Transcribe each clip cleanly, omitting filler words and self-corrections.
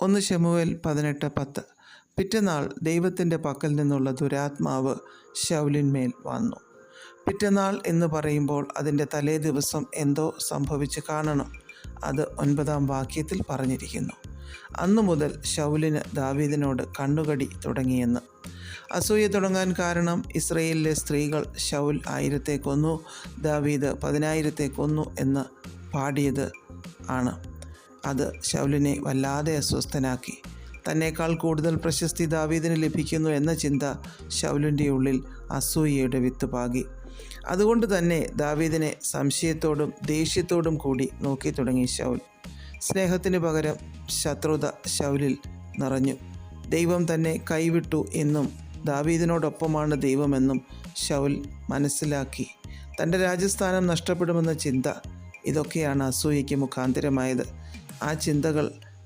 1 ശമൂവേൽ 18:10. പിറ്റേന്നാൾ ദൈവത്തിൻ്റെ പക്കൽ നിന്നുള്ള ദുരാത്മാവ് ശൗലിന്മേൽ വന്നു. പിറ്റേന്നാൾ എന്ന് പറയുമ്പോൾ അതിൻ്റെ തലേ ദിവസം എന്തോ സംഭവിച്ച് കാണണം. അത് 9-ാം വാക്യത്തിൽ പറഞ്ഞിരിക്കുന്നു. അന്നു മുതൽ ശൗലിന് ദാവീദിനോട് കണ്ണുകടി തുടങ്ങിയെന്ന്. അസൂയ തുടങ്ങാൻ കാരണം ഇസ്രയേലിലെ സ്ത്രീകൾ ശൗൽ 1000 കൊന്നു, ദാവീദ് 10,000 കൊന്നു എന്ന് പാടിയത് ആണ്. അത് ശൗലിനെ വല്ലാതെ അസ്വസ്ഥനാക്കി. തന്നേക്കാൾ കൂടുതൽ പ്രശസ്തി ദാവീദിന് ലഭിക്കുന്നു എന്ന ചിന്ത ശൗലിൻ്റെ ഉള്ളിൽ അസൂയയുടെ വിത്ത് പാകി. അതുകൊണ്ട് തന്നെ ദാവീദിനെ സംശയത്തോടും ദേഷ്യത്തോടും കൂടി നോക്കി തുടങ്ങി ശൗൽ. സ്നേഹത്തിന് പകരം ശത്രുത ശൗലിൽ നിറഞ്ഞു. ദൈവം തന്നെ കൈവിട്ടു എന്നും ദാവീദിനോടൊപ്പമാണ് ദൈവമെന്നും ശൗൽ മനസ്സിലാക്കി. തൻ്റെ രാജസ്ഥാനം നഷ്ടപ്പെടുമെന്ന ചിന്ത, ഇതൊക്കെയാണ് അസൂയയ്ക്ക് മുഖാന്തരമായത്. ആ ചിന്തകൾ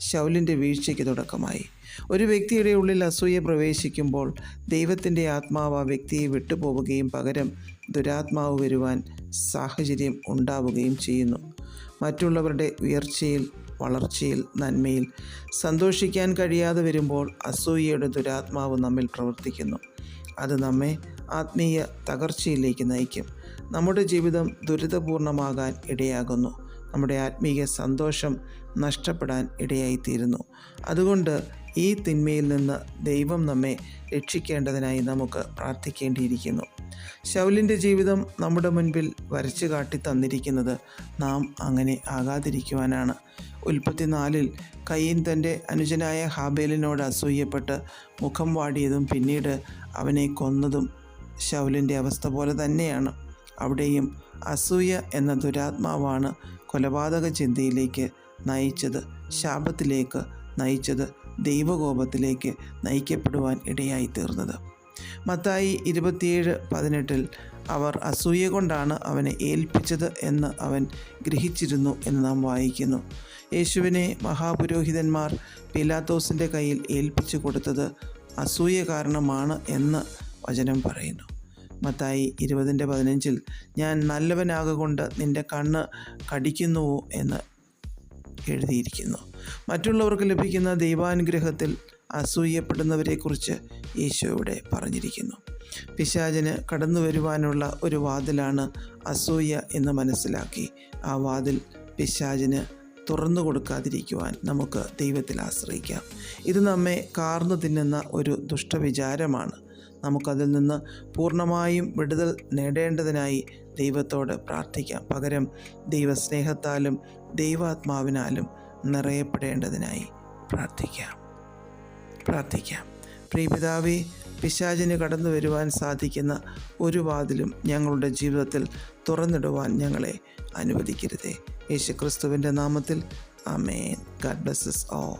ശൗലിൻ്റെ വീഴ്ചയ്ക്ക് തുടക്കമായി. ഒരു വ്യക്തിയുടെ ഉള്ളിൽ അസൂയ പ്രവേശിക്കുമ്പോൾ ദൈവത്തിൻ്റെ ആത്മാവ് ആ വ്യക്തിയെ വിട്ടുപോവുകയും പകരം ദുരാത്മാവ് വരുവാൻ സാഹചര്യം ഉണ്ടാവുകയും ചെയ്യുന്നു. മറ്റുള്ളവരുടെ ഉയർച്ചയിൽ, വളർച്ചയിൽ, നന്മയിൽ സന്തോഷിക്കാൻ കഴിയാതെ വരുമ്പോൾ അസൂയയുടെ ദുരാത്മാവ് നമ്മിൽ പ്രവർത്തിക്കുന്നു. അത് നമ്മെ ആത്മീയ തകർച്ചയിലേക്ക് നയിക്കും. നമ്മുടെ ജീവിതം ദുരിതപൂർണമാകാൻ ഇടയാകുന്നു. നമ്മുടെ ആത്മീയ സന്തോഷം നഷ്ടപ്പെടാൻ ഇടയായിത്തീരുന്നു. അതുകൊണ്ട് ഈ തിന്മയിൽ നിന്ന് ദൈവം നമ്മെ രക്ഷിക്കേണ്ടതിനായി നമുക്ക് പ്രാർത്ഥിക്കേണ്ടിയിരിക്കുന്നു. ശൗലിൻ്റെ ജീവിതം നമ്മുടെ മുൻപിൽ വരച്ചു കാട്ടി തന്നിരിക്കുന്നത് നാം അങ്ങനെ ആകാതിരിക്കുവാനാണ്. ഉൽപ്പത്തി 4-ൽ കയീൻ തൻ്റെ അനുജനായ ഹാബേലിനോട് അസൂയപ്പെട്ട് മുഖം വാടിയതും പിന്നീട് അവനെ കൊന്നതും ശൗലിൻ്റെ അവസ്ഥ പോലെ തന്നെയാണ്. അവിടെയും അസൂയ എന്ന ദുരാത്മാവാണ് കൊലപാതക ചിന്തയിലേക്ക് നയിച്ചത്, ശാപത്തിലേക്ക് നയിച്ചത്, ദൈവകോപത്തിലേക്ക് നയിക്കപ്പെടുവാൻ ഇടയായിത്തീർന്നത്. മത്തായി 27:18 അവർ അസൂയ കൊണ്ടാണ് അവനെ ഏൽപ്പിച്ചത് എന്ന് അവൻ ഗ്രഹിച്ചിരുന്നു എന്ന് നാം വായിക്കുന്നു. യേശുവിനെ മഹാപുരോഹിതന്മാർ പീലാത്തോസിൻ്റെ കയ്യിൽ ഏൽപ്പിച്ചു കൊടുത്തത് അസൂയ കാരണമാണ് എന്ന് വചനം പറയുന്നു. മത്തായി 20:15 ഞാൻ നല്ലവനാകൊണ്ട് നിൻ്റെ കണ്ണ് കടിക്കുന്നുവോ എന്ന് എഴുതിയിരിക്കുന്നു. മറ്റുള്ളവർക്ക് ലഭിക്കുന്ന ദൈവാനുഗ്രഹത്തിൽ അസൂയപ്പെടുന്നവരെക്കുറിച്ച് യേശു ഇവിടെ പറഞ്ഞിരിക്കുന്നു. പിശാചിന് കടന്നു വരുവാനുള്ള ഒരു വാതിലാണ് അസൂയ എന്ന് മനസ്സിലാക്കി ആ വാതിൽ പിശാചിന് തുറന്നു കൊടുക്കാതിരിക്കുവാൻ നമുക്ക് ദൈവത്തിൽ ആശ്രയിക്കാം. ഇത് നമ്മെ കാർന്നു തിന്നുന്ന ഒരു ദുഷ്ടവിചാരമാണ്. നമുക്കതിൽ നിന്ന് പൂർണ്ണമായും വിടുതൽ നേടേണ്ടതിനായി ദൈവത്തോട് പ്രാർത്ഥിക്കാം. പകരം ദൈവസ്നേഹത്താലും ദൈവാത്മാവിനാലും നിറയപ്പെടേണ്ടതിനായി പ്രാർത്ഥിക്കാം. പ്രിയപിതാവേ, പിശാചിന് കടന്നു വരുവാൻ സാധിക്കുന്ന ഒരു വാതിലും ഞങ്ങളുടെ ജീവിതത്തിൽ തുറന്നിടുവാൻ ഞങ്ങളെ അനുവദിക്കരുതേ. യേശുക്രിസ്തുവിൻ്റെ നാമത്തിൽ ആമേൻ. God bless us all.